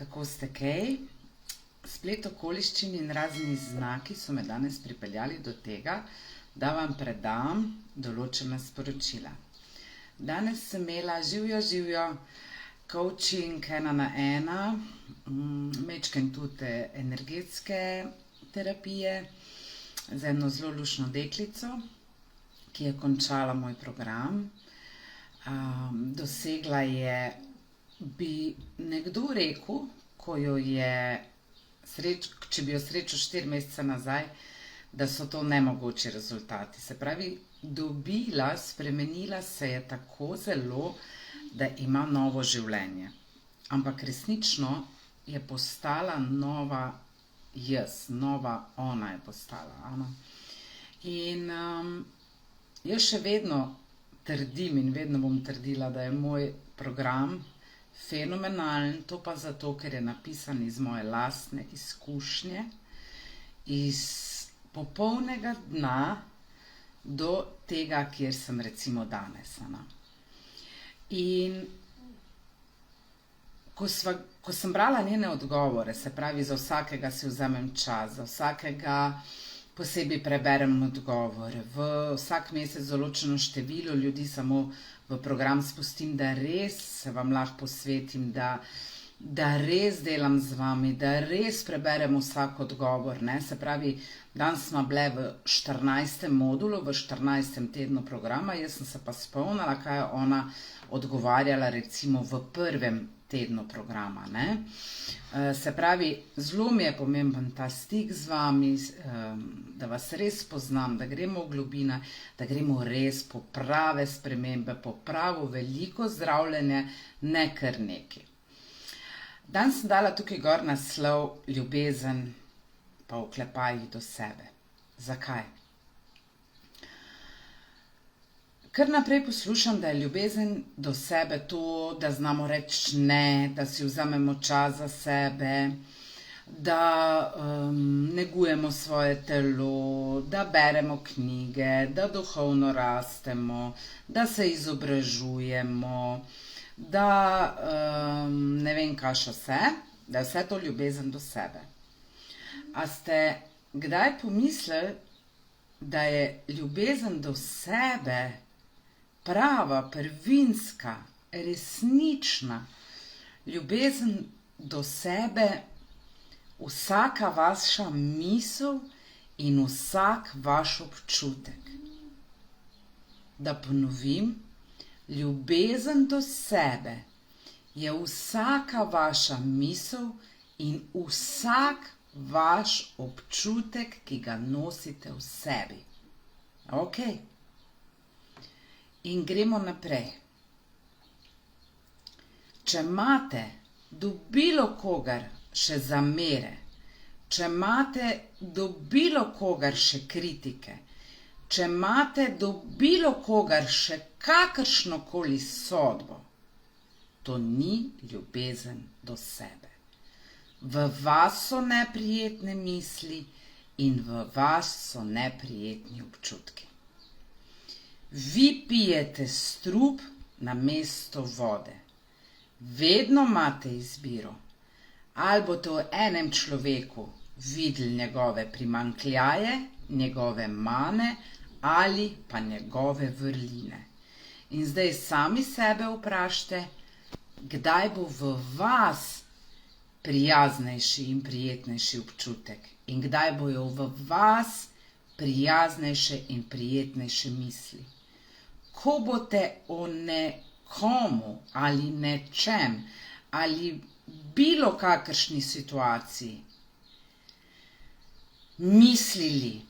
kako ste kaj? Splet okoliščin in razni znaki so me danes pripeljali do tega, da vam predam določena sporočila. Danes sem imela živjo coaching 1 na 1, mečken tudi energetske terapije z eno zelo luštno deklico, ki je končala moj program. Dosegla je, bi nekdo rekel, ko jo je če bi jo srečal 4 mesece nazaj, da so to nemogoči rezultati. Se pravi, dobila, spremenila se je tako zelo, da ima novo življenje. Ampak resnično je postala nova jaz, nova ona je postala. In jaz še vedno trdim in vedno bom trdila, da je moj program fenomenalen, to pa zato, ker je napisan iz moje lastne izkušnje, iz popolnega dna do tega, kjer sem recimo danes. In ko sem brala njene odgovore, se pravi, za vsakega si vzamem čas, za vsakega posebej preberem odgovore, vsak mesec določeno število ljudi samo v program spustim, da res se vam lahko posvetim, da res delam z vami, da res preberem vsak odgovor. Se pravi, danes smo bile v 14. modulu, v 14. tednu programa, jaz sem se pa spomnila, kaj je ona odgovarjala recimo v 1. tednu programa. Se pravi, zelo mi je pomemben ta stik z vami, da vas res poznam, da gremo v globine, da gremo res po prave spremembe, po pravo veliko zdravljenje, ne kar neki. Danes sem dala tukaj gor naslov ljubezen pa oklepajih do sebe. Zakaj? Kar naprej poslušam, da je ljubezen do sebe to, da znamo reči ne, da si vzamemo čas za sebe, da negujemo svoje telo, da beremo knjige, da duhovno rastemo, da se izobražujemo, da ne vem kaj še vse, da je vse to ljubezen do sebe. A ste kdaj pomislili, da je ljubezen do sebe prava, prvinska, resnična ljubezen do sebe, vsaka vaša misel in vsak vaš občutek? Da ponovim, ljubezen do sebe je vsaka vaša misel in vsak vaš občutek, ki ga nosite v sebi. Ok. In gremo naprej. Če imate do bilo kogar še zamere, če imate do bilo kogar še kritike, če imate do bilo kogar še kakršnokoli sodbo, to ni ljubezen do sebe. V vas so neprijetne misli in v vas so neprijetni občutki. Vi pijete strup namesto vode. Vedno imate izbiro. Ali boste v enem človeku videli njegove primanjkljaje, njegove mane ali pa njegove vrline. In zdaj sami sebe vprašajte, kdaj bo v vas prijaznejši in prijetnejši občutek in kdaj bojo v vas prijaznejše in prijetnejše misli. Ko boste o nekomu ali nečem ali bilo kakršni situaciji mislili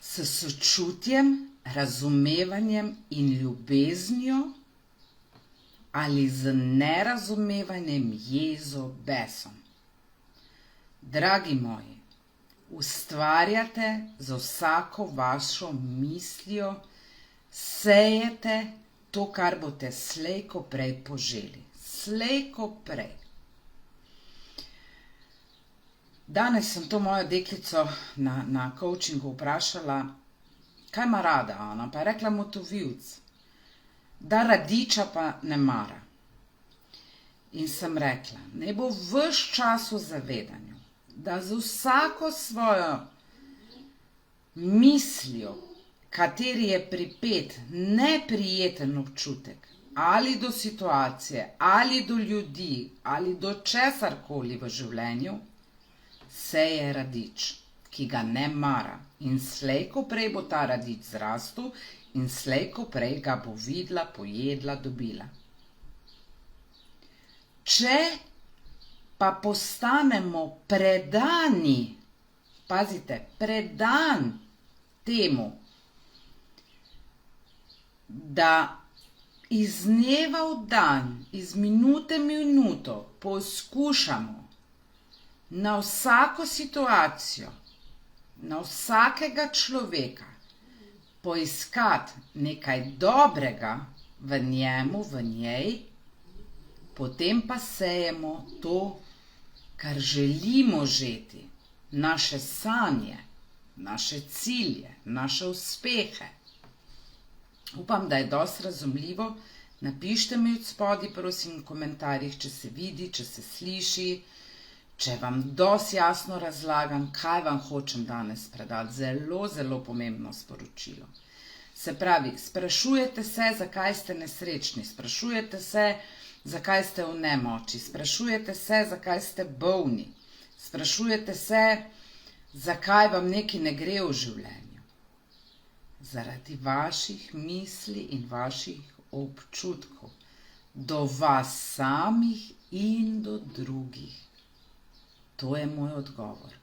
s sočutjem, razumevanjem in ljubeznijo ali z nerazumevanjem, jezo, besom. Dragi moji, ustvarjate z vsako vašo mislijo, sejete to, kar boste slej ko prej poželi. Slej ko prej. Danes sem to mojo deklico na coachingu vprašala, kaj ima rada ona, pa je rekla motovilc, da radiča pa ne mara. In sem rekla, naj bo ves čas v zavedanju, da z vsako svojo mislijo, kateri je pripet neprijeten občutek, ali do situacije, ali do ljudi, ali do česarkoli v življenju, seje radič, ki ga ne mara. In slej ko prej bo ta radič zrastel in slej ko prej ga bo videla, pojedla, dobila. Če pa postanemo predani, pazite, predan temu, da iz dneva v dan, iz minute v minuto poskušamo na vsako situacijo, na vsakega človeka poiskati nekaj dobrega v njemu, v njej, potem pa sejemo to, kar želimo žeti, naše sanje, naše cilje, naše uspehe. Upam, da je dosti razumljivo. Napišite mi od spodaj, prosim, v komentarjih, če se vidi, če se sliši, če vam dosti jasno razlagam, kaj vam hočem danes predati. Zelo, zelo pomembno sporočilo. Se pravi, sprašujete se, zakaj ste nesrečni, sprašujete se, zakaj ste v nemoči, sprašujete se, zakaj ste bolni, sprašujete se, zakaj vam nekaj ne gre v življenju. Zaradi vaših misli in vaših občutkov do vas samih in do drugih. To je moj odgovor.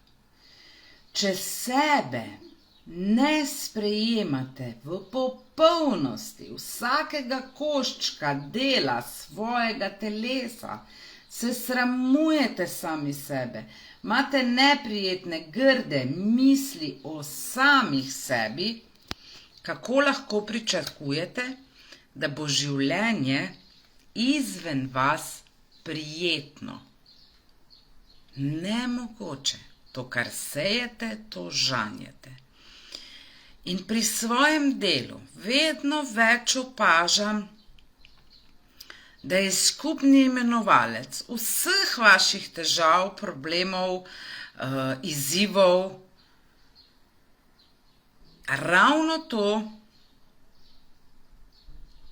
Če sebe ne sprejemate v popolnosti, vsakega koščka dela svojega telesa, se sramujete sami sebe, imate neprijetne, grde misli o samih sebi, kako lahko pričakujete, da bo življenje izven vas prijetno? Nemogoče. To, kar sejete, to žanjete. In pri svojem delu vedno več opažam, da je skupni imenovalec vseh vaših težav, problemov, izzivov, ravno to,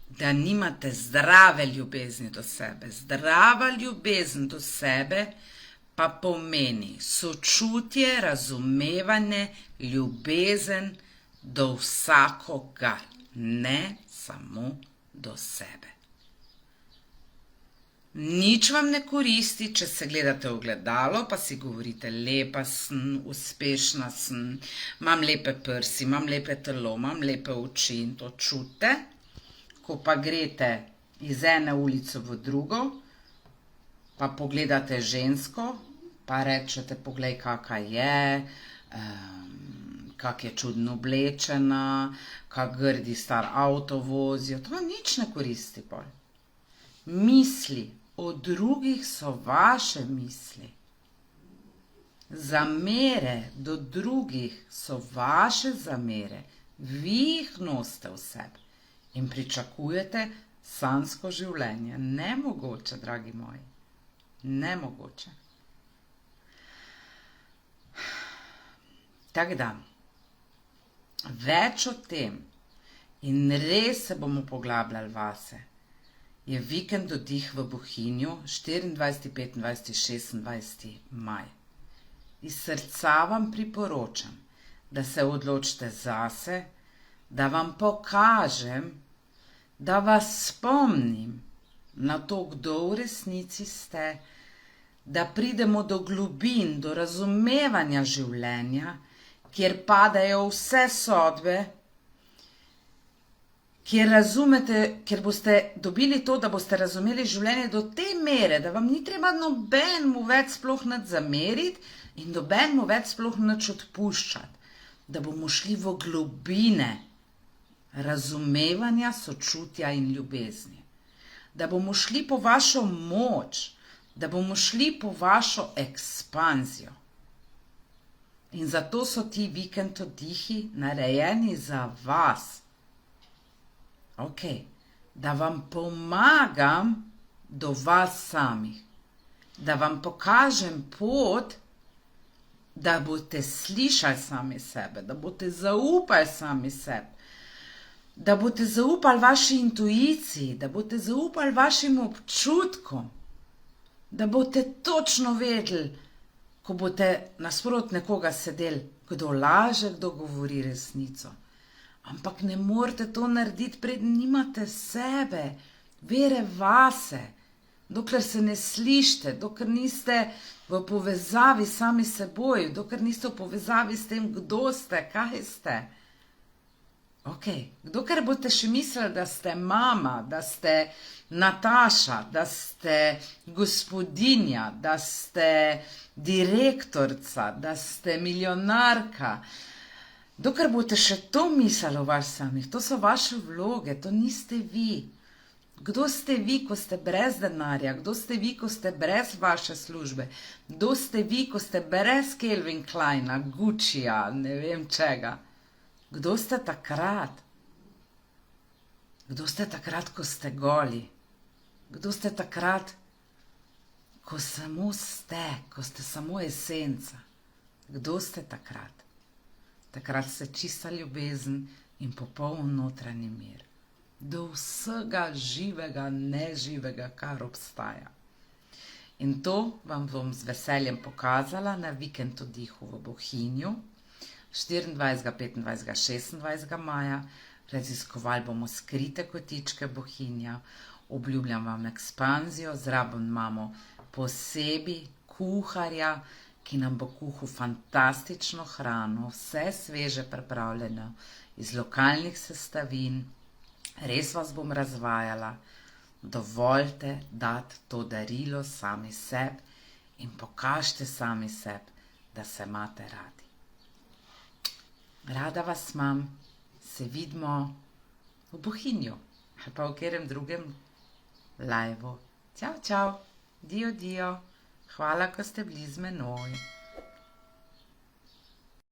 da nimate zdrave ljubezni do sebe. Zdrava ljubezen do sebe pa pomeni sočutje, razumevanje, ljubezen do vsakogar, ne samo do sebe. Nič vam ne koristi, če se gledate v ogledalo, pa si govorite, lepa sem, uspešna sem, imam lepe prsi, imam lepe telo, imam lepe oči in to čutite. Ko pa greste iz ene ulice v drugo, pa pogledate žensko, pa rečete, poglej, kaka je, kak je čudno oblečena, kak grdi star avto vozijo, to vam nič ne koristi pol. Misli o drugih so vaše misli. Zamere do drugih so vaše zamere. Vi jih nosite v sebi in pričakujete sanjsko življenje. Nemogoče, dragi moji. Nemogoče. Tako da, več o tem in res se bomo poglabljali vase, je vikend Oddih v Bohinju 24., 25., 26. maj. Iz srca vam priporočam, da se odločite zase, da vam pokažem, da vas spomnim na to, kdo v resnici ste, da pridemo do globin, do razumevanja življenja, kjer padajo vse sodbe, kjer boste dobili to, da boste razumeli življenje do te mere, da vam ni treba nobenemu več sploh nič zameriti in nobenemu več sploh nič odpuščati, da bomo šli v globine razumevanja, sočutja in ljubezni, da bomo šli po vašo moč, da bomo šli po vašo ekspanzijo. In zato so ti vikend oddihi narejeni za vas. Ok, da vam pomagam, do vas samih, da vam pokažem pot, da boste slišali sami sebe, da boste zaupali sami sebi, da boste zaupali vaši intuiciji, da boste zaupali vašim občutkom, da boste točno vedeli, ko boste nasprot nekoga sedeli, kdo laže, kdo govori resnico. Ampak ne morete to narediti, preden nimate sebe, vere vase, dokler se ne slišite, dokler niste v povezavi sami seboj, dokler niste v povezavi s tem, kdo ste, kaj ste. Ok, dokler boste še mislili, da ste mama, da ste Nataša, da ste gospodinja, da ste direktorica, da ste milijonarka, dokler boste še to mislili o vas samih, to so vaše vloge, to niste vi. Kdo ste vi, ko ste brez denarja? Kdo ste vi, ko ste brez vaše službe? Kdo ste vi, ko ste brez Calvin Kleina, Guccija, ne vem čega? Kdo ste takrat? Kdo ste takrat, ko ste goli? Kdo ste takrat, ko samo ste, ko ste samo esenca? Kdo ste takrat? Takrat ste čista ljubezen in popoln notranji mir. Do vsega živega, neživega, kar obstaja. In to vam bom z veseljem pokazala na vikend oddihu v Bohinju 24., 25., 26. maja. Raziskovali bomo skrite kotičke Bohinja. Obljubljam vam ekspanzijo, zraven imamo posebej kuharja, ki nam bo kuhal fantastično hrano, vse sveže pripravljeno iz lokalnih sestavin. Res vas bom razvajala, dovolite dati to darilo sami sebi in pokažite sami sebi, da se imate radi. Rada vas imam, se vidimo v Bohinju ali pa v katerem drugem liveu. Čau, čau, dio, dio, hvala, ko ste bili z menoj.